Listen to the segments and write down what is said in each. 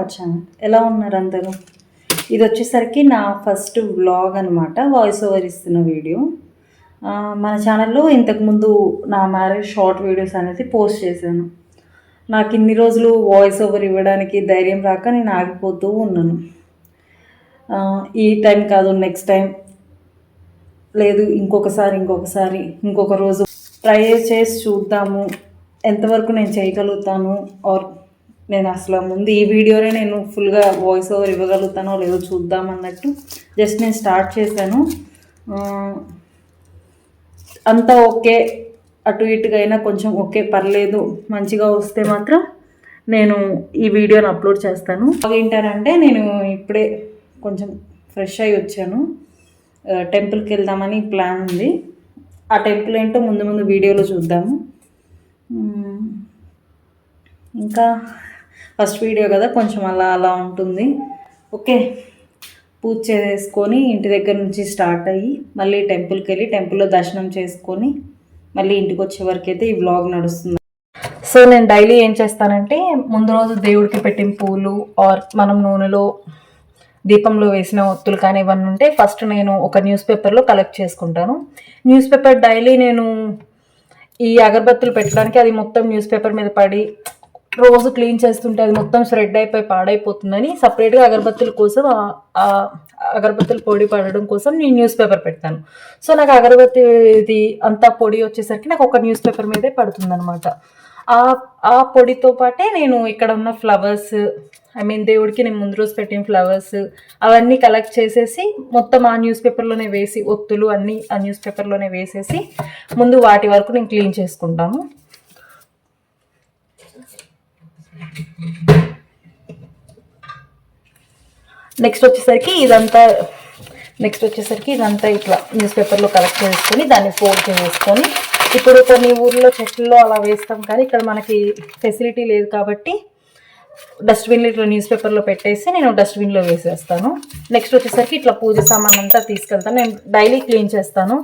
Our channel. ఎలా ఉన్నారు అందరూ? ఇది వచ్చేసరికి నా ఫస్ట్ వ్లాగ్ అనమాట, వాయిస్ ఓవర్ ఇస్తున్న వీడియో. మన ఛానల్లో ఇంతకుముందు నా మ్యారేజ్ షార్ట్ వీడియోస్ అనేది పోస్ట్ చేశాను. నాకు ఇన్ని రోజులు వాయిస్ ఓవర్ ఇవ్వడానికి ధైర్యం రాక నేను ఆగిపోతూ ఉన్నాను. ఈ టైం కాదు, నెక్స్ట్ టైం లేదు, ఇంకొక రోజు ట్రై చేసి చూద్దాము ఎంతవరకు నేను చేయగలుగుతాను. ఆర్ నేను అసలు ముందు ఈ వీడియోనే నేను ఫుల్గా వాయిస్ ఓవర్ ఇవ్వగలుగుతానో లేదో చూద్దాం అన్నట్టు జస్ట్ నేను స్టార్ట్ చేశాను. అంతా ఓకే, అటు ఇటుగా అయినా కొంచెం ఓకే, పర్లేదు, మంచిగా వస్తే మాత్రం నేను ఈ వీడియోని అప్లోడ్ చేస్తాను. ఏంటారంటే నేను ఇప్పుడే కొంచెం ఫ్రెష్ అయ్యి వచ్చాను. టెంపుల్కి వెళ్దామని ప్లాన్ ఉంది. ఆ టెంపుల్ ఏంటో ముందు వీడియోలో చూద్దాము. ఇంకా ఫస్ట్ వీడియో కదా, కొంచెం అలా ఉంటుంది. ఓకే, పూజ చేసుకొని ఇంటి దగ్గర నుంచి స్టార్ట్ అయ్యి మళ్ళీ టెంపుల్కి వెళ్ళి టెంపుల్లో దర్శనం చేసుకొని మళ్ళీ ఇంటికి వచ్చే వరకు అయితే ఈ వ్లాగ్ నడుస్తుంది. సో నేను డైలీ ఏం చేస్తానంటే, ముందు రోజు దేవుడికి పెట్టిన పూలు ఆర్ మనం నూనెలో దీపంలో వేసిన ఒత్తులు కానీ ఇవన్నీ ఉంటే ఫస్ట్ నేను ఒక న్యూస్ పేపర్లో కలెక్ట్ చేసుకుంటాను. న్యూస్ పేపర్ డైలీ నేను ఈ అగరబత్తులు పెట్టడానికి అది మొత్తం న్యూస్ పేపర్ మీద పడి రోజు క్లీన్ చేస్తుంటే అది మొత్తం స్ప్రెడ్ అయిపోయి పాడైపోతుందని సపరేట్గా అగరబత్తుల కోసం అగరబత్తులు పొడి పడడం కోసం నేను న్యూస్ పేపర్ పెడతాను. సో నాకు అగరబత్తి ఇది అంతా పొడి వచ్చేసరికి నాకు ఒక న్యూస్ పేపర్ మీదే పడుతుంది అనమాట. ఆ పొడితో పాటే నేను ఇక్కడ ఉన్న ఫ్లవర్స్, దేవుడికి నేను ముందు రోజు పెట్టిన ఫ్లవర్స్ అవన్నీ కలెక్ట్ చేసేసి మొత్తం ఆ న్యూస్ పేపర్లోనే వేసి, ఒత్తులు అన్నీ ఆ న్యూస్ పేపర్లోనే వేసేసి ముందు వాటి వరకు నేను క్లీన్ చేసుకుంటాను. నెక్స్ట్ వచ్చేసరికి ఇదంతా ఇట్లా న్యూస్ పేపర్లో కలెక్ట్ చేసుకొని దాన్ని ఫోల్డ్ చేసుకొని, ఇప్పుడు కొన్ని ఊర్లో చెట్లలో అలా వేస్తాం కానీ ఇక్కడ మనకి ఫెసిలిటీ లేదు కాబట్టి డస్ట్బిన్లో ఇట్లా న్యూస్ పేపర్లో పెట్టేసి నేను డస్ట్బిన్లో వేసేస్తాను. నెక్స్ట్ వచ్చేసరికి ఇట్లా పూజ సామాన్ అంతా తీసుకెళ్తాను. నేను డైలీ క్లీన్ చేస్తాను.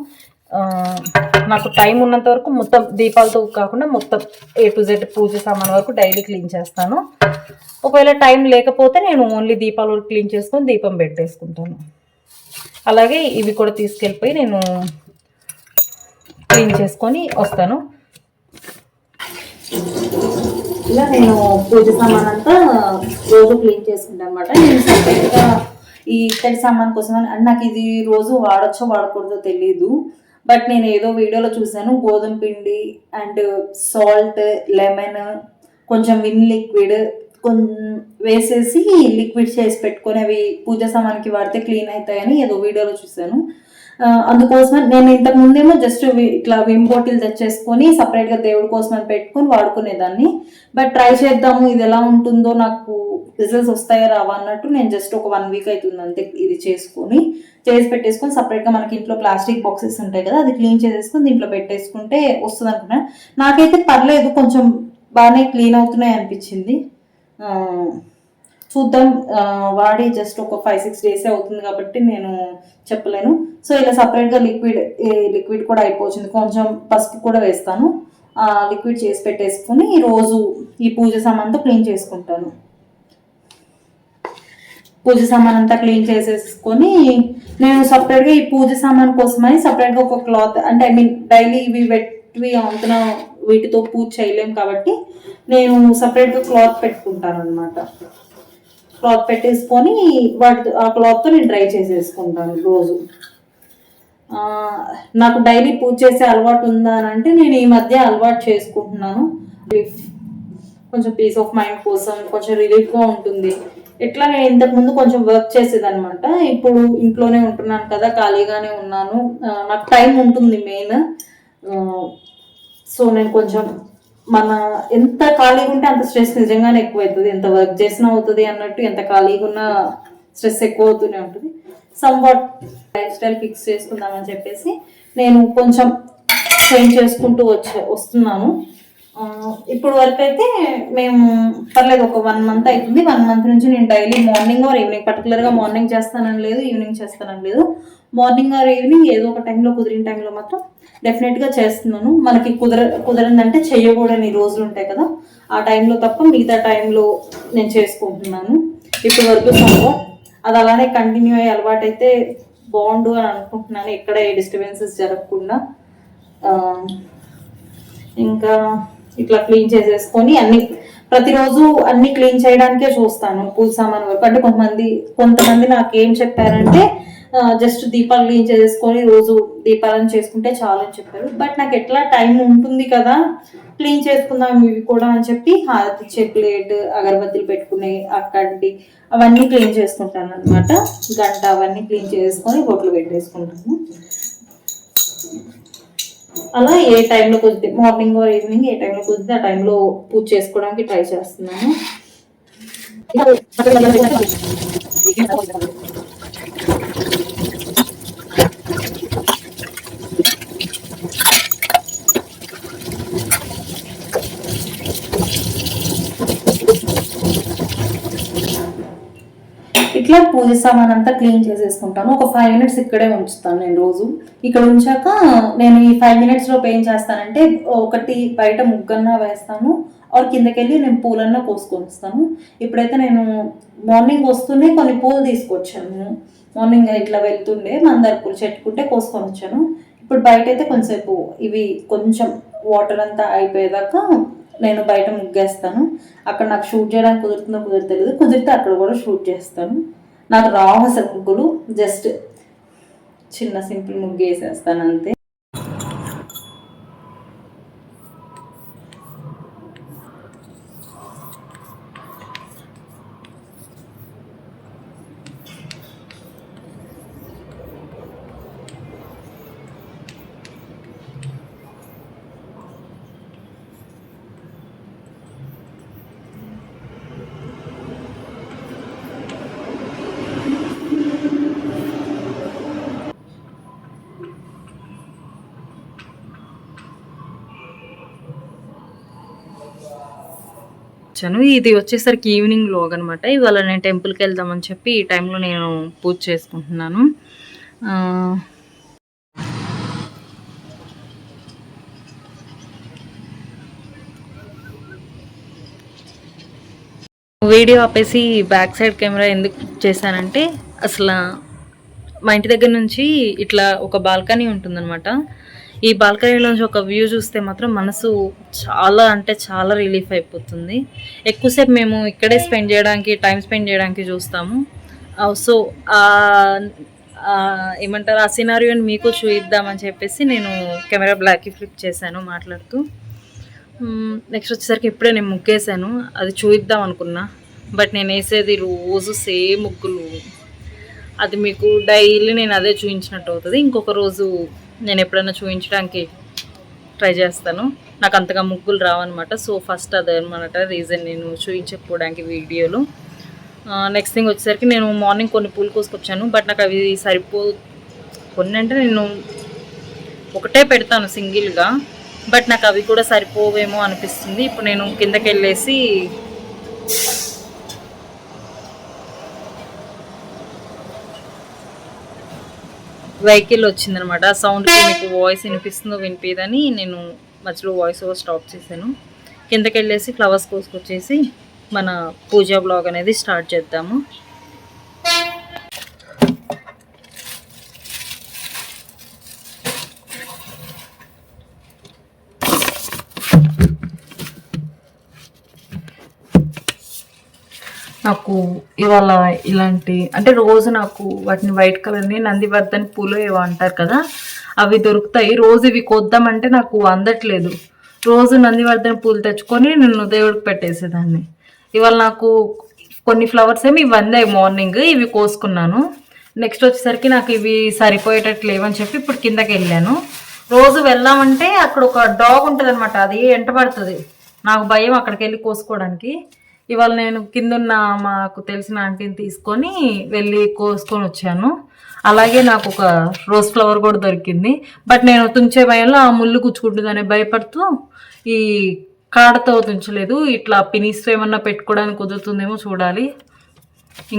నాకు టైం ఉన్నంత వరకు మొత్తం దీపాలతో కాకుండా మొత్తం A to Z పూజ సామాన్ వరకు డైలీ క్లీన్ చేస్తాను. ఒకవేళ టైం లేకపోతే నేను ఓన్లీ దీపాల వరకు క్లీన్ చేసుకొని దీపం పెట్టేసుకుంటాను. అలాగే ఇవి కూడా తీసుకెళ్ళిపోయి నేను క్లీన్ చేసుకొని వస్తాను. ఇలా నేను పూజ సామాన్ అంతా రోజు క్లీన్ చేసుకుంటాను అనమాట. నేను సపరేట్గా ఈ ఇత్తడి సామాన్ కోసం అని నాకు ఇది రోజు వాడచ్చో వాడకూడదో తెలీదు. బట్ నేను ఏదో వీడియోలో చూసాను, గోధుమ పిండి అండ్ సాల్ట్, లెమన్, కొంచెం విన్ లిక్విడ్ వేసేసి లిక్విడ్ చేసి పెట్టుకొని అవి పూజ సామాన్కి వాడితే క్లీన్ అవుతాయని ఏదో వీడియోలో చూసాను. అందుకోసం నేను ఇంతకు ముందేమో జస్ట్ ఇట్లా విమ్ బాటిల్ తెచ్చేసుకొని సపరేట్గా దేవుడి కోసం అని పెట్టుకొని వాడుకునేదాన్ని. బట్ ట్రై చేద్దాము ఇది ఎలా ఉంటుందో, నాకు రిజల్ట్స్ వస్తాయో రావా అన్నట్టు నేను జస్ట్ ఒక 1 వీక్ అవుతుంది అంతే ఇది చేసి పెట్టేసుకొని సపరేట్గా మనకి ఇంట్లో ప్లాస్టిక్ బాక్సెస్ ఉంటాయి కదా, అది క్లీన్ చేసేసుకొని దీంట్లో పెట్టేసుకుంటే వస్తుంది అనుకున్నాను. నాకైతే పర్లేదు, కొంచెం బాగానే క్లీన్ అవుతున్నాయి అనిపించింది. చూద్దాం, వాడి జస్ట్ ఒక 5-6 డేసే అవుతుంది కాబట్టి నేను చెప్పలేను. సో ఇలా సపరేట్గా లిక్విడ్ కూడా అయిపోతుంది. కొంచెం పసుపు కూడా వేస్తాను. లిక్విడ్ చేసి పెట్టేసుకొని రోజు ఈ పూజ సామాన్తో క్లీన్ చేసుకుంటాను. పూజ సామాన్ అంతా క్లీన్ చేసేసుకొని నేను సపరేట్గా ఈ పూజ సామాన్ కోసమని సపరేట్గా ఒక క్లాత్, అంటే డైలీ ఇవి వెట్వి అంతన వీటితో పూజ చేయలేం కాబట్టి నేను సపరేట్గా క్లాత్ పెట్టుకుంటాను అనమాట. క్లాత్ పెట్టేసుకొని ఆ క్లాత్తో నేను డ్రై చేసేసుకుంటాను రోజు. నాకు డైలీ పూజ చేసే అలవాటు ఉందా అని అంటే నేను ఈ మధ్య అలవాటు చేసుకుంటున్నాను. కొంచెం పీస్ ఆఫ్ మైండ్ కోసం, కొంచెం రిలీఫ్గా ఉంటుంది. ఎట్లా నేను ఇంతకుముందు కొంచెం వర్క్ చేసేదనమాట. ఇప్పుడు ఇంట్లోనే ఉంటున్నాను కదా, ఖాళీగానే ఉన్నాను, నాకు టైం ఉంటుంది మెయిన్. సో నేను కొంచెం ఎంత ఖాళీగా ఉంటే అంత స్ట్రెస్ నిజంగానే ఎక్కువ అవుతుంది. ఎంత వర్క్ చేసినా అవుతుంది అన్నట్టు, ఎంత ఖాళీగా ఉన్నా స్ట్రెస్ ఎక్కువ అవుతూనే ఉంటుంది. సమ్వాట్ లైఫ్ స్టైల్ ఫిక్స్ చేసుకుందామని చెప్పేసి నేను కొంచెం చేంజ్ చేసుకుంటూ వస్తున్నాను. ఇప్పుడు వరకు అయితే మేము పర్లేదు, ఒక 1 మంత్ అవుతుంది. 1 మంత్ నుంచి నేను డైలీ మార్నింగ్ ఆర్ ఈవినింగ్, పర్టికులర్గా మార్నింగ్ చేస్తానని లేదు, ఈవినింగ్ చేస్తానని లేదు, మార్నింగ్ ఆర్ ఈవినింగ్ ఏదో ఒక టైంలో, కుదిరిన టైంలో మాత్రం డెఫినెట్గా చేస్తున్నాను. మనకి కుదరందంటే చెయ్యకూడని రోజులు ఉంటాయి కదా, ఆ టైంలో తప్ప మిగతా టైంలో నేను చేసుకుంటున్నాను. ఇప్పటి వరకు సంభవం అది అలానే కంటిన్యూ అయ్యే అలవాటు అయితే బాగుండు అని అనుకుంటున్నాను, ఎక్కడ ఏ డిస్టర్బెన్సెస్ జరగకుండా. ఇంకా ఇట్లా క్లీన్ చేసేసుకొని అన్ని ప్రతిరోజు అన్ని క్లీన్ చేయడానికే చూస్తాను పూజ సామాన్ వరకు. అంటే కొంతమంది నాకు ఏం చెప్పారంటే జస్ట్ దీపాలు క్లీన్ చేసుకొని రోజు దీపాలను చేసుకుంటే చాలని చెప్పారు. బట్ నాకు ఎట్లా టైం ఉంటుంది కదా క్లీన్ చేసుకుందాం ఇవి కూడా అని చెప్పి హారతి ఇచ్చే ప్లేట్, అగరబత్తులు పెట్టుకునే అక్కడి అవన్నీ క్లీన్ చేసుకుంటాను అనమాట. గంట అవన్నీ క్లీన్ చేసుకొని బొట్లు పెట్టేసుకుంటాను. అలా ఏ టైంలో కుదిరితే మార్నింగ్ ఆర్ ఈవినింగ్ ఏ టైంలో కుదిరితే ఆ టైంలో పూజ చేసుకోవడానికి ట్రై చేస్తున్నాను. ఇట్లా పూజ సామాన్ అంతా క్లీన్ చేసేసుకుంటాను. ఒక 5 minutes ఇక్కడే ఉంచుతాను నేను రోజు. ఇక్కడ ఉంచాక నేను ఈ 5 minutes లోపు ఏం చేస్తానంటే ఒకటి బయట ముగ్గన్నా వేస్తాను, ఆర్ కిందకెళ్ళి నేను పూలన్నా కోసుకొని వస్తాను. ఇప్పుడైతే నేను మార్నింగ్ వస్తూనే కొన్ని పూలు తీసుకొచ్చాను. మార్నింగ్ ఇట్లా వెళ్తుండే మందార పూలు చెట్టుకుంటే కోసుకొని వచ్చాను. ఇప్పుడు బయట అయితే కొంచెంసేపు ఇవి కొంచెం వాటర్ అంతా అయిపోయేదాకా నేను బయట ముగ్గేస్తాను. అక్కడ నాకు షూట్ చేయడానికి కుదురుతుందో కుదరతలేదు, కుదిరితే అక్కడ కూడా షూట్ చేస్తాను. నాకు రావు అసలు ముగ్గులు, జస్ట్ చిన్న సింపుల్ ముగ్గు వేసేస్తాను అంతే. ఇది వచ్చేసరికి ఈవినింగ్ లోగ్ అనమాట. ఇవాళ నేను టెంపుల్కి వెళ్దామని చెప్పి ఈ టైంలో నేను పూజ చేసుకుంటున్నాను. వీడియో ఆపేసి బ్యాక్ సైడ్ కెమెరా ఎందుకు చేశానంటే అసలు మా ఇంటి దగ్గర నుంచి ఇట్లా ఒక బాల్కనీ ఉంటుందన్నమాట. ఈ బాల్కనీలోంచి ఒక వ్యూ చూస్తే మాత్రం మనసు చాలా అంటే చాలా రిలీఫ్ అయిపోతుంది. ఎక్కువసేపు మేము ఇక్కడే టైం స్పెండ్ చేయడానికి చూస్తాము. సో ఏమంటారు ఆ సినారియోని మీకు చూయిద్దామని చెప్పేసి నేను కెమెరా బ్లాక్కి ఫ్లిప్ చేశాను మాట్లాడుతూ. నెక్స్ట్ వచ్చేసరికి ఇప్పుడే నేను ముగ్గేసాను, అది చూయిద్దాం అనుకున్నా. బట్ నేను వేసేది రోజు సేమ్ ముగ్గులు, అది మీకు డైలీ నేను అదే చూపించినట్టు అవుతుంది. ఇంకొక రోజు నేను ఎప్పుడైనా చూపించడానికి ట్రై చేస్తాను. నాకు అంతగా ముగ్గులు రావన్నమాట. సో ఫస్ట్ అదే అనమాట రీజన్ నేను చూపించకపోవడానికి వీడియోలో. నెక్స్ట్ థింగ్ వచ్చేసరికి నేను మార్నింగ్ కొన్ని పూలు కోసుకొచ్చాను, బట్ నాకు అవి కొన్ని అంటే నేను ఒకటే పెడతాను సింగిల్గా, బట్ నాకు అవి కూడా సరిపోవేమో అనిపిస్తుంది. ఇప్పుడు నేను కిందకి వెళ్ళేసి వెహికల్ వచ్చిందనమాట. ఆ సౌండ్కి మీకు వాయిస్ వినిపిస్తుందో వినిపిదని నేను మధ్యలో వాయిస్ ఓవర్ స్టాప్ చేశాను. కిందకి వెళ్ళేసి ఫ్లవర్స్ కోసుకొచ్చేసి మన పూజా బ్లాగ్ అనేది స్టార్ట్ చేద్దాము. నాకు ఇవాళ ఇలాంటి అంటే రోజు నాకు వాటిని వైట్ కలర్ని నందివర్ధన్ పూలు ఏవో అంటారు కదా అవి దొరుకుతాయి. రోజు ఇవి కొద్దామంటే నాకు అందట్లేదు. రోజు నందివర్ధన్ పూలు తెచ్చుకొని నేను దేవుడికి పెట్టేసేదాన్ని. ఇవాళ నాకు కొన్ని ఫ్లవర్స్ ఏమి ఇవి మార్నింగ్ ఇవి కోసుకున్నాను. నెక్స్ట్ వచ్చేసరికి నాకు ఇవి సరిపోయేటట్టు లేవని చెప్పి ఇప్పుడు కిందకి వెళ్ళాను. రోజు వెళ్దామంటే అక్కడ ఒక డాగ్ ఉంటుంది అనమాట, అది ఎంట పడుతుంది. నాకు భయం అక్కడికి వెళ్ళి కోసుకోవడానికి. ఇవాళ నేను కిందున్న మాకు తెలిసిన ఆంటీని తీసుకొని వెళ్ళి కోసుకొని వచ్చాను. అలాగే నాకు ఒక రోజ్ ఫ్లవర్ కూడా దొరికింది. బట్ నేను తుంచే భయంలో ఆ ముళ్ళు గుచ్చుకుంటుందని భయపడుతూ ఈ కాడతో తుంచలేదు. ఇట్లా పినిస్తో ఏమన్నా పెట్టుకోవడానికి కుదురుతుందేమో చూడాలి.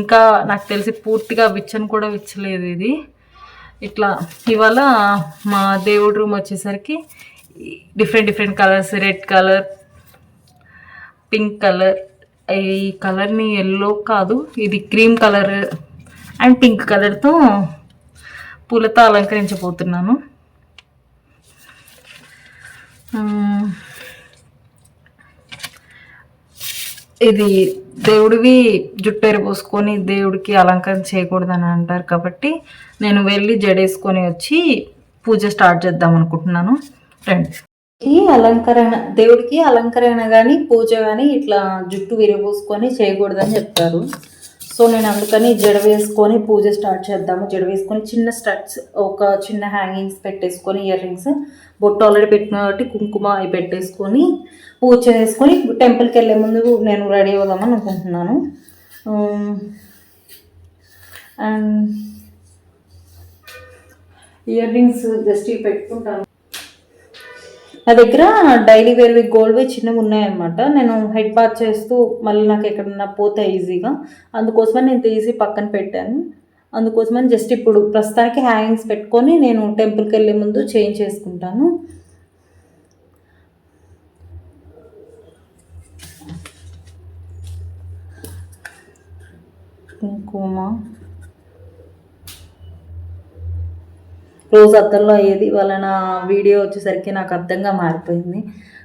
ఇంకా నాకు తెలిసి పూర్తిగా విచ్చను కూడా విచ్చలేదు ఇది. ఇట్లా ఇవాళ మా దేవుడి రూమ్ వచ్చేసరికి different colours, red colour, pink colour, ఈ కలర్ని ఎల్లో కాదు, ఇది క్రీమ్ కలర్ అండ్ పింక్ కలర్తో పూలతో అలంకరించబోతున్నాను. ఇది దేవుడివి జుట్టేరు పోసుకొని దేవుడికి అలంకరణ చేయకూడదని అంటారు కాబట్టి నేను వెళ్ళి జడేసుకొని వచ్చి పూజ స్టార్ట్ చేద్దాం అనుకుంటున్నాను. ఫ్రెండ్స్, ఈ అలంకరణ దేవుడికి అలంకరణ కానీ పూజ కానీ ఇట్లా జుట్టు విరబోసుకొని చేయకూడదని చెప్తారు. సో నేను అందుకని జడ వేసుకొని పూజ స్టార్ట్ చేద్దాము. జడ వేసుకొని చిన్న స్టడ్స్, ఒక చిన్న హ్యాంగింగ్స్ పెట్టేసుకొని, ఇయర్ రింగ్స్, బొట్టు ఆల్రెడీ పెట్టిన కాబట్టి కుంకుమ అవి పెట్టేసుకొని పూజ చేసుకొని టెంపుల్కి వెళ్ళే ముందు నేను రెడీ అవుదామని అనుకుంటున్నాను. అండ్ ఇయర్ రింగ్స్ జస్ట్ ఇవి పెట్టుకుంటాను. నా దగ్గర డైలీ వేర్వి గోల్డ్వి చిన్నవి ఉన్నాయన్నమాట. నేను హెడ్ బాత్ చేస్తూ మళ్ళీ నాకు ఎక్కడన్నా పోతాయి ఈజీగా, అందుకోసమని నేను తీసి పక్కన పెట్టాను. అందుకోసమని జస్ట్ ఇప్పుడు ప్రస్తుతానికి హ్యాంగింగ్స్ పెట్టుకొని నేను టెంపుల్కి వెళ్ళే ముందు చేంజ్ చేసుకుంటాను. కుంకుమ రోజు అద్దంలో అయ్యేది, వాళ్ళ నా వీడియో వచ్చేసరికి నాకు అర్థంగా మారిపోయింది.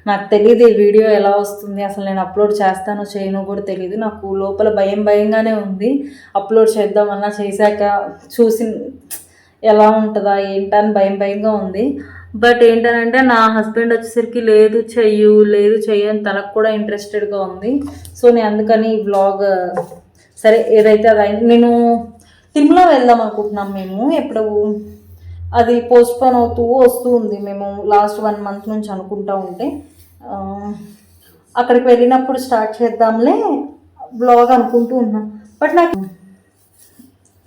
నాకు తెలియదు ఈ వీడియో ఎలా వస్తుంది, అసలు నేను అప్లోడ్ చేస్తానో చేయనో కూడా తెలియదు. నాకు లోపల భయంగానే ఉంది. అప్లోడ్ చేద్దామన్నా చేశాక చూసి ఎలా ఉంటుందా ఏంటని భయంగా ఉంది. బట్ ఏంటంటే నా హస్బెండ్ వచ్చేసరికి లేదు చెయ్యని తనకు కూడా ఇంట్రెస్టెడ్గా ఉంది. సో నేను అందుకని ఈ వ్లాగ్ సరే ఏదైతే అది నేను తిరుమల వెళ్దాం అనుకుంటున్నాం. మేము ఎప్పుడు అది పోస్ట్పోన్ అవుతూ వస్తూ ఉంది. మేము లాస్ట్ 1 month నుంచి అనుకుంటా ఉంటే అక్కడికి వెళ్ళినప్పుడు స్టార్ట్ చేద్దాంలే బ్లాగ్ అనుకుంటూ ఉన్నాం. బట్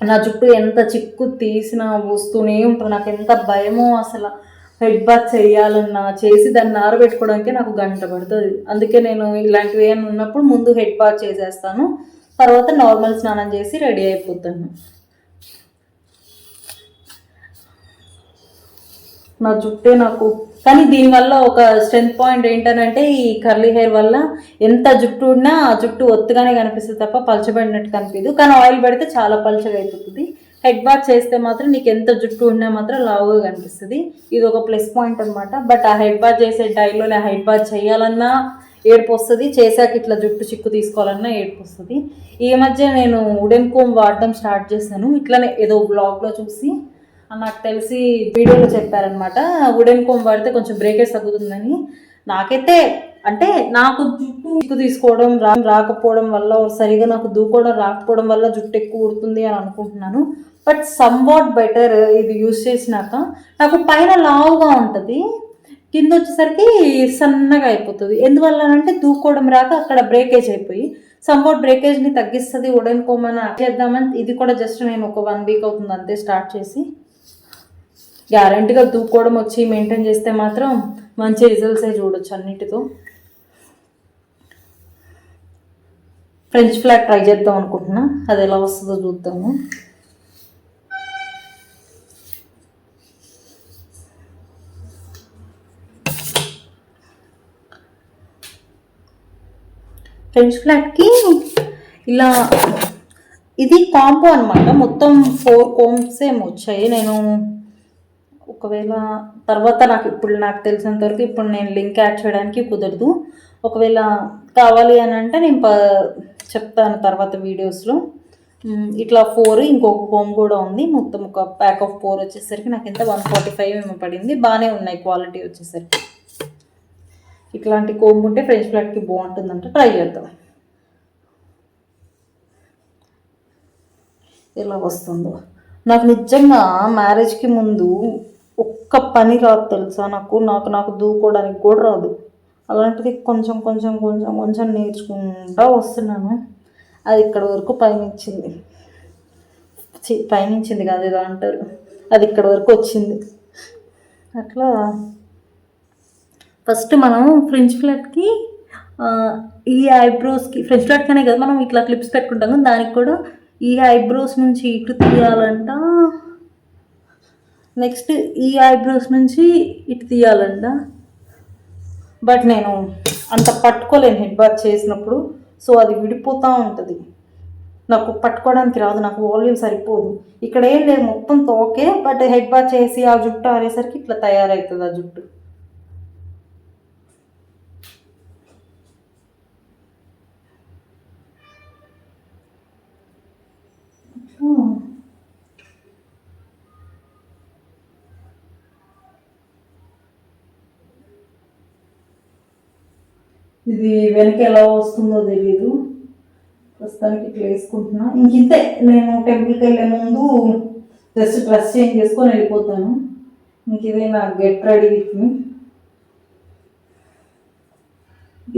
నా జుట్టు ఎంత చిక్కు తీసినా వస్తూనే ఉంటుంది. నాకు ఎంత భయమో అసలు. హెడ్ బాత్ చేయాలన్నా చేసి దాన్ని ఆరబెట్టుకోవడానికి నాకు గంట పడుతుంది. అందుకే నేను ఇలాంటివి ఏమైనా ఉన్నప్పుడు ముందు హెడ్ బాత్ చేసేస్తాను, తర్వాత నార్మల్ స్నానం చేసి రెడీ అయిపోతాను. నా జుట్టే నాకు, కానీ దీనివల్ల ఒక స్ట్రెంత్ పాయింట్ ఏంటంటే ఈ కర్లీ హెయిర్ వల్ల ఎంత జుట్టు ఉన్నా ఆ జుట్టు ఒత్తుగానే కనిపిస్తుంది తప్ప పలచబడినట్టు కనిపించదు. కానీ ఆయిల్ పెడితే చాలా పలచగా అయిపోతుంది. హెడ్ బాత్ చేస్తే మాత్రం నీకు ఎంత జుట్టు ఉన్నా మాత్రం లావుగా కనిపిస్తుంది. ఇది ఒక ప్లస్ పాయింట్ అనమాట. బట్ ఆ హెడ్ బాత్ చేసే టైంలో నేను హెడ్ బాత్ చేయాలన్నా ఏడుపు వస్తుంది, చేశాక ఇట్లా జుట్టు చిక్కు తీసుకోవాలన్నా ఏడుపు వస్తుంది. ఈ మధ్య నేను వుడెన్ కోమ్ వాడడం స్టార్ట్ చేశాను. ఇట్లానే ఏదో బ్లాగ్లో చూసి నాకు తెలిసి వీడియోలో చెప్పారనమాట, వుడెన్ కోమ్ వాడితే కొంచెం బ్రేకేజ్ తగ్గుతుందని. నాకైతే అంటే నాకు జుట్టు తీసుకోవడం రాకపోవడం వల్ల, సరిగా నాకు దూకోవడం రాకపోవడం వల్ల జుట్టు ఎక్కువ ఊడుతుంది అని అనుకుంటున్నాను. బట్ సమ్వాట్ బెటర్ ఇది యూజ్ చేసినాక. నాకు పైన లావుగా ఉంటుంది, కింద వచ్చేసరికి సన్నగా అయిపోతుంది. ఎందువల్ల అంటే దూకోవడం రాక అక్కడ బ్రేకేజ్ అయిపోయి సమ్వాట్ బ్రేకేజ్ని తగ్గిస్తుంది వుడెన్ కోమ్ అని చేద్దామని. ఇది కూడా జస్ట్ నేను ఒక 1 week అవుతుంది అంతే స్టార్ట్ చేసి. గ్యారంటీగా దూకోవడం వచ్చి మెయింటైన్ చేస్తే మాత్రం మంచి రిజల్ట్సే చూడొచ్చు అన్నిటితో. ఫ్రెంచ్ ఫ్లాట్ ట్రై చేద్దాం అనుకుంటున్నా, అది ఎలా వస్తుందో చూద్దాము. ఫ్రెంచ్ ఫ్లాట్కి ఇలా ఇది కాంబో అనమాట. మొత్తం 4 combs ఏమో వచ్చాయి. నేను ఒకవేళ తర్వాత నాకు తెలిసినంత వరకు ఇప్పుడు నేను లింక్ యాడ్ చేయడానికి కుదరదు. ఒకవేళ కావాలి అని అంటే నేను చెప్తాను తర్వాత వీడియోస్లో. ఇట్లా 4, ఇంకొక కోమ్ కూడా ఉంది. మొత్తం ఒక ప్యాక్ ఆఫ్ 4 వచ్చేసరికి నాకు ఎంత 145 ఏమో పడింది. బాగానే ఉన్నాయి క్వాలిటీ వచ్చేసరికి. ఇట్లాంటి కోమ్ ఉంటే ఫ్రెంచ్ ఫ్లాట్కి బాగుంటుందంటే ట్రై చేద్దాం ఎలా వస్తుందో. నాకు నిజంగా మ్యారేజ్కి ముందు ఒక్క పని రాదు తెలుసా. నాకు దూకోవడానికి కూడా రాదు. అలాంటిది కొంచెం నేర్చుకుంటూ వస్తున్నాను. అది ఇక్కడ వరకు పయనించింది కాదు ఏదో అంటారు, అది ఇక్కడ వరకు వచ్చింది. అట్లా ఫస్ట్ మనం ఫ్రెంచ్ ఫ్లాట్కి ఈ ఐబ్రోస్కి, ఫ్రెంచ్ ఫ్లాట్కనే కదా మనం ఇట్లా క్లిప్స్ పెట్టుకుంటాం కదా, దానికి కూడా ఈ ఐబ్రోస్ నుంచి ఇటు తీయాలంట, నెక్స్ట్ ఈ ఐబ్రోస్ నుంచి ఇటు తీయాలంట. బట్ నేను అంత పట్టుకోలేను హెడ్ బాత్ చేసినప్పుడు. సో అది విడిపోతూ ఉంటుంది, నాకు పట్టుకోవడానికి రాదు, నాకు వాల్యూమ్ సరిపోదు. ఇక్కడ ఏం లేదు, మొత్తం తోకే, బట్ హెడ్ బాత్ చేసి ఆ జుట్టు ఆరేసరికి ఇట్లా తయారవుతుంది ఆ జుట్టు. ఇది వెనక ఎలా వస్తుందో తెలీదు, ప్రస్తుతానికి ఇట్లా వేసుకుంటున్నా. ఇంతే, నేను టెంపుల్కి వెళ్ళే ముందు జస్ట్ డ్రెస్ చేంజ్ చేసుకొని వెళ్ళిపోతాను. ఇదే నా గెట్ రెడీ విత్ మీ.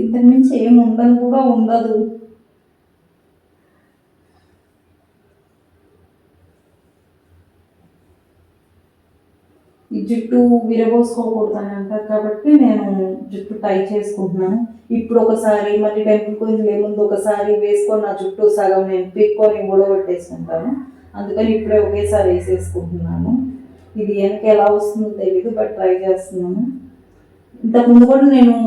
ఇంతకు మించి ఏమి ఉండదు కూడా ఉండదు. ఈ జుట్టు విరబోసుకోకూడదని అంటారు కాబట్టి నేను జుట్టు టై చేసుకుంటున్నాను. ఇప్పుడు ఒకసారి మళ్ళీ టెంపుల్కి వెళ్ళే ముందు ఒకసారి వేసుకొని నా జుట్టు సగం నేను పీక్కొని ఊడగొట్టేసుకుంటాను. అందుకని ఇప్పుడే ఒకేసారి వేసేసుకుంటున్నాను. ఇది వెనక ఎలా వస్తుందో తెలీదు, బట్ ట్రై చేస్తున్నాను. ఇంతకుముందు కూడా నేను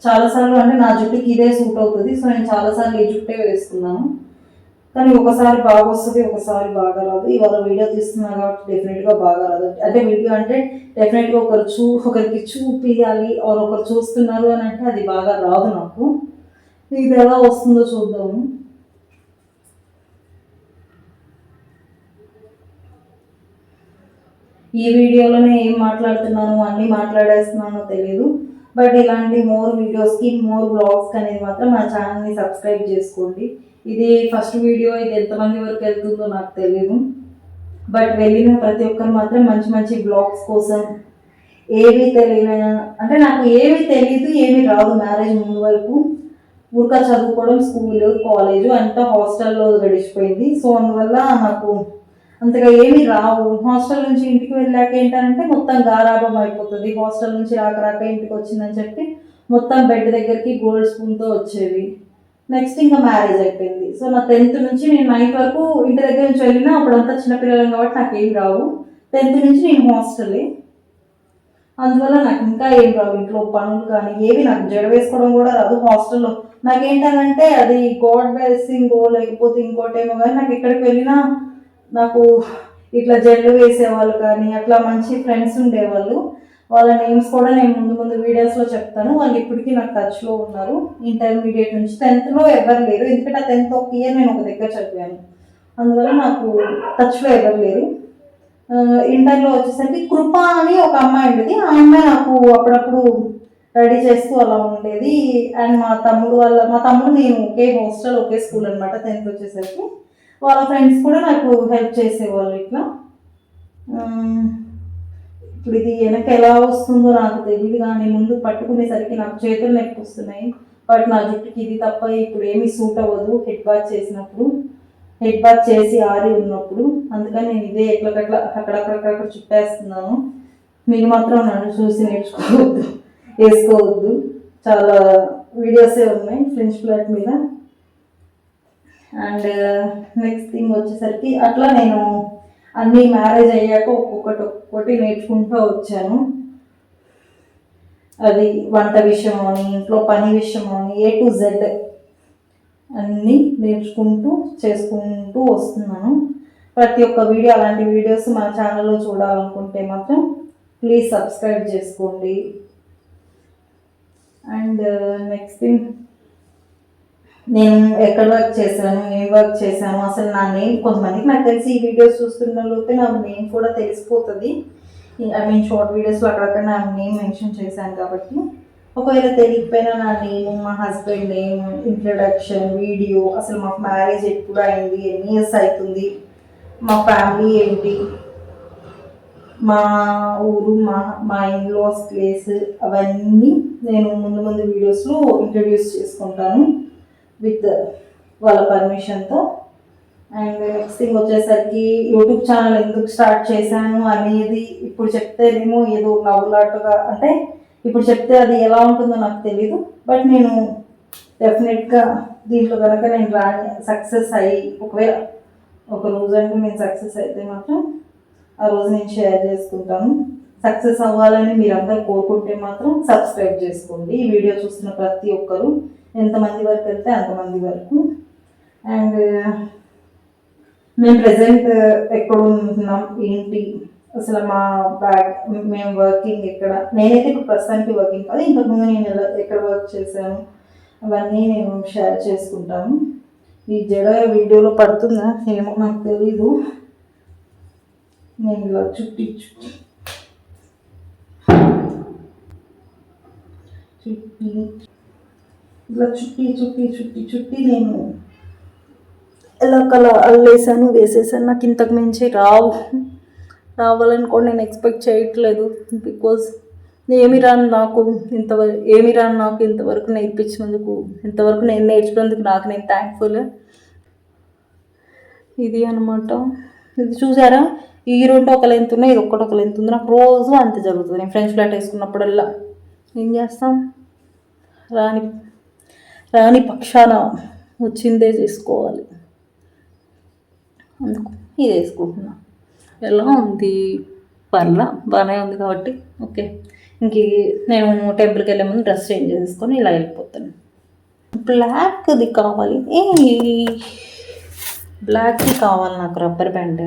చాలాసార్లు, అంటే నా జుట్టుకి ఇదే సూట్ అవుతుంది, సో నేను చాలాసార్లు ఈ జుట్టే వేసుకున్నాను. కానీ ఒకసారి బాగా వస్తుంది, ఒకసారి బాగా రాదు. ఇవాళ వీడియో తీస్తున్నా కాబట్టి డెఫినెట్గా బాగా రాదు. అంటే వీడియో అంటే డెఫినెట్గా ఒకరికి చూపించాలి, ఒకరు చూస్తున్నారు అని అంటే అది బాగా రాదు నాకు. ఇది ఎలా వస్తుందో చూద్దాము. ఈ వీడియోలోనే ఏం మాట్లాడుతున్నాను, అన్నీ మాట్లాడేస్తున్నానో తెలియదు, బట్ ఇలాంటి మోర్ వీడియోస్కి, మోర్ బ్లాగ్స్కి అనేది మాత్రం మా ఛానల్ని సబ్స్క్రైబ్ చేసుకోండి. ఇది ఫస్ట్ వీడియో, ఇది ఎంతమంది వరకు వెళ్తుందో నాకు తెలియదు, బట్ వెళ్ళిన ప్రతి ఒక్కరు మాత్రం మంచి మంచి బ్లాగ్స్ కోసం, ఏమీ తెలియని, అంటే నాకు ఏమీ తెలియదు, ఏమీ రాదు మ్యారేజ్ ముందు వరకు. ఊరిక చదువుకోవడం, స్కూల్, కాలేజు అంతా హాస్టల్లో గడిచిపోయింది. సో అందువల్ల నాకు అంతగా ఏమీ రావు. హాస్టల్ నుంచి ఇంటికి వెళ్ళాక ఏంటంటే మొత్తం గారాబం అయిపోతుంది. హాస్టల్ నుంచి రాక ఇంటికి వచ్చిందని చెప్పి మొత్తం బెడ్ దగ్గరికి గోల్డ్ స్పూన్తో వచ్చేవి. నెక్స్ట్ ఇంకా మ్యారేజ్ అయిపోయింది. సో నా 10th నుంచి నేను 9th వరకు ఇంటి దగ్గర నుంచి వెళ్ళినా అప్పుడంతా చిన్నపిల్లలం కాబట్టి నాకు ఏం రావు. 10th నుంచి నేను హాస్టలే, అందువల్ల నాకు ఇంకా ఏం రావు. ఇంట్లో పనులు కానీ ఏవి, నాకు జడ వేసుకోవడం కూడా రాదు హాస్టల్లో. నాకేంటంటే అది గాడ్ బ్లెస్సింగో లేకపోతే ఇంకోటేమో, కానీ నాకు ఎక్కడికి వెళ్ళినా నాకు ఇట్లా జడలు వేసేవాళ్ళు కానీ అట్లా మంచి ఫ్రెండ్స్ ఉండేవాళ్ళు. వాళ్ళ నేమ్స్ కూడా నేను ముందు వీడియోస్లో చెప్తాను. వాళ్ళు ఇప్పటికీ నాకు టచ్లో ఉన్నారు. ఇంటర్మీడియట్ నుంచి 10thలో ఎవరు లేరు, ఎందుకంటే ఆ 10th ఒక ఇయర్ నేను ఒక దగ్గర చదివాను, అందువల్ల నాకు టచ్లో ఎవరు లేరు. ఇంటర్లో వచ్చేసరికి కృప అని ఒక అమ్మాయి ఉండేది. ఆ అమ్మాయి నాకు అప్పుడప్పుడు రెడీ చేస్తూ అలా ఉండేది. అండ్ మా తమ్ముడు నేను ఒకే హాస్టల్, ఒకే స్కూల్ అనమాట. 10th వచ్చేసరికి వాళ్ళ ఫ్రెండ్స్ కూడా నాకు హెల్ప్ చేసేవాళ్ళు ఇట్లా. ఇప్పుడు ఇది వెనక ఎలా వస్తుందో నాకు తెలియదు, కానీ ముందు పట్టుకునేసరికి నాకు చేతులు నొప్పి వస్తున్నాయి. బట్ నా జుట్టుకి ఇది తప్ప ఇప్పుడు ఏమీ సూట్ అవ్వదు హెడ్ బాత్ చేసినప్పుడు, హెడ్ బాత్ చేసి ఆరి ఉన్నప్పుడు. అందుకని నేను ఇదే ఎట్లకట్లా అక్కడక్కడ చుట్టేస్తున్నాను. మీరు మాత్రం నన్ను చూసి నేర్చుకోవద్దు, వేసుకోవద్దు. చాలా వీడియోసే ఉన్నాయి ఫ్రెంచ్ ఫ్లాట్ మీద. అండ్ నెక్స్ట్ థింగ్ వచ్చేసరికి అట్లా నేను అన్నీ మ్యారేజ్ అయ్యాక ఒక్కొక్కటి నేర్చుకుంటూ వచ్చాను. అది వంట విషయం అని, ఇంట్లో పని విషయం అని, A to Z అన్నీ చేసుకుంటూ వస్తున్నాను. ప్రతి ఒక్క వీడియో, అలాంటి వీడియోస్ మన ఛానల్లో చూడాలనుకుంటే మాత్రం ప్లీజ్ సబ్స్క్రైబ్ చేసుకోండి. అండ్ నెక్స్ట్ థింగ్, నేను ఎక్కడ వర్క్ చేశాను, ఏం వర్క్ చేశాను, అసలు నా నేమ్ కొంతమందికి నాకు తెలిసి ఈ వీడియోస్ చూస్తున్న లోపే నా నేమ్ కూడా తెలిసిపోతుంది. షార్ట్ వీడియోస్లో అక్కడక్కడ నా నేమ్ మెన్షన్ చేశాను కాబట్టి ఒకవేళ తెలియకపోయినా నా నేమ్, మా హస్బెండ్ నేమ్, ఇంట్రడక్షన్ వీడియో, అసలు మాకు మ్యారేజ్ ఎప్పుడు అయింది, ఎన్ని ఇయర్స్ అవుతుంది, మా ఫ్యామిలీ ఏంటి, మా ఊరు, మా ఇన్లాస్ ప్లేస్, అవన్నీ నేను ముందు వీడియోస్లో ఇంట్రడ్యూస్ చేసుకుంటాను విత్ వాళ్ళ పర్మిషన్తో. అండ్ నెక్స్ట్ థింగ్ వచ్చేసరికి యూట్యూబ్ ఛానల్ ఎందుకు స్టార్ట్ చేశాను అనేది ఇప్పుడు చెప్తేనేమో ఏదో నవ్వులాటుగా, అంటే ఇప్పుడు చెప్తే అది ఎలా ఉంటుందో నాకు తెలీదు, బట్ నేను డెఫినెట్గా దీంట్లో కనుక నేను సక్సెస్ అయ్యి, ఒకవేళ ఒక రోజు అంటే నేను సక్సెస్ అయితే మాత్రం ఆ రోజు నేను షేర్ చేసుకుంటాను. సక్సెస్ అవ్వాలని మీరందరూ కోరుకుంటే మాత్రం సబ్స్క్రైబ్ చేసుకోండి. ఈ వీడియో చూస్తున్న ప్రతి ఒక్కరు ఎంతమంది వరకు వెళ్తే అంతమంది వరకు. అండ్ మేము ప్రజెంట్ ఎక్కడ ఉంటున్నాం ఏంటి అసలు మా బ్యాక్, మేము వర్కింగ్ ఎక్కడ, నేనైతే ఇప్పుడు ప్రస్తుతానికి వర్కింగ్ కాదు, ఇంతకుముందు నేను ఎక్కడ వర్క్ చేశాను అవన్నీ నేను షేర్ చేసుకుంటాను. ఈ జడ వీడియోలో పడుతుందా ఏమో నాకు తెలీదు. నేను ఇలా చుట్టి చుట్టి చుట్టి ఇలా చుట్టి చుట్టి చుట్టి చుట్టి నేను ఎలా కలా అల్లేసాను వేసేసాను. నాకు ఇంతకు మించి రావాలని కూడా నేను ఎక్స్పెక్ట్ చేయట్లేదు. బికాజ్ ఏమి రాను నాకు ఇంతవరకు నేర్పించినందుకు, ఇంతవరకు నేను నేర్చుకున్నందుకు నాకు నేను థ్యాంక్ఫుల్. ఇది అనమాట. ఇది చూసారా, ఈ రెండు ఒక లెంత్ ఉన్నాయి, ఇది ఒక్కటి ఒక లెంత్ ఉంది. నాకు రోజు అంతే జరుగుతుంది. నేను ఫ్రెంచ్ ఫ్లాట్ వేసుకున్నప్పుడల్లా ఏం చేస్తాం, రాని పక్షాన వచ్చిందే చేసుకోవాలి. అందుకు ఇది వేసుకుంటున్నా. ఎలా ఉంది, పర్లా బాగానే ఉంది కాబట్టి ఓకే. ఇంక నేను టెంపుల్కి వెళ్ళే ముందు డ్రెస్ చేంజ్ చేసుకొని ఇలా వెళ్ళిపోతాను. బ్లాక్ది కావాలి, బ్లాక్ది కావాలి నాకు రబ్బర్ బ్యాండ్.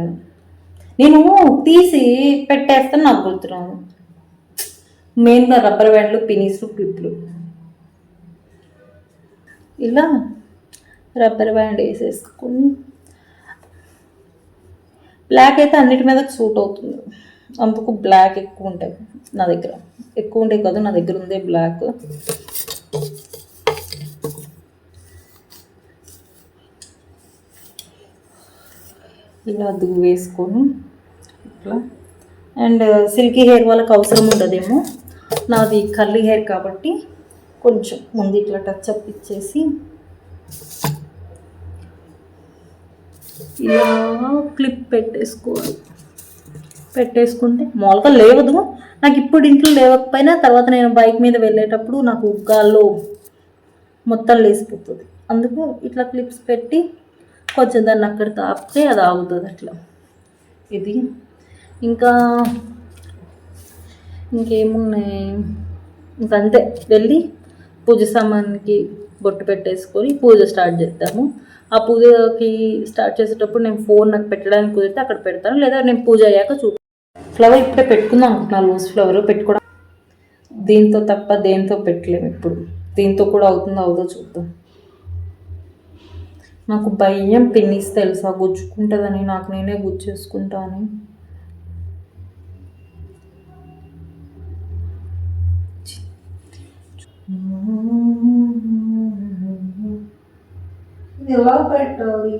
నేను తీసి పెట్టేస్తాను, నాకు గుర్తురాదు. మెయిన్గా రబ్బర్ బ్యాండ్లు, పినీస్లు, క్లిప్లు. ఇలా రబ్బర్ బ్యాండ్ వేసేసుకొని, బ్లాక్ అయితే అన్నిటి మీద సూట్ అవుతుంది, అందుకు బ్లాక్ ఎక్కువ ఉంటాయి నా దగ్గర. ఎక్కువ ఉంటాయి కదా, నా దగ్గర ఉంది బ్లాక్. ఇలా దువ్వు వేసుకొని ఇట్లా. అండ్ సిల్కీ హెయిర్ వాళ్ళకి అవసరం ఉండదేమో, నాది కర్లీ హెయిర్ కాబట్టి కొంచెం ముందు ఇట్లా టచ్ అప్ ఇచ్చేసి ఇలా క్లిప్ పెట్టేసుకుంటే మామూలుగా లేవదు నాకు. ఇప్పుడు ఇంట్లో లేవకపోయినా తర్వాత నేను బైక్ మీద వెళ్ళేటప్పుడు నాకు గాల్లో మొత్తం లేసిపోతుంది. అందుకు ఇట్లా క్లిప్స్ పెట్టి కొంచెం దాన్ని అక్కడ తాపితే అది ఆగుతుంది అట్లా. ఇది ఇంకేమున్నాయి, ఇంకంతే. వెళ్ళి పూజ సామాన్కి బొట్టు పెట్టేసుకొని పూజ స్టార్ట్ చేద్దాము. ఆ పూజకి స్టార్ట్ చేసేటప్పుడు నేను ఫోన్ నాకు పెట్టడానికి కుదిరితే అక్కడ పెడతాను, లేదా నేను పూజ అయ్యాక ఫ్లవర్ ఇప్పుడే పెట్టుకుందాం అనుకుంటున్నాను, లూజ్ ఫ్లవర్ పెట్టుకోవడం. దీంతో తప్ప దేంతో పెట్టలేము ఇప్పుడు. దీంతో కూడా అవుతుందో చూద్దాం. నాకు భయం పిన్నిస్ తెలుసా, గుచ్చుకుంటుందని. నాకు నేనే గుచ్చేసుకుంటాను. ఎలా పెట్టాలి?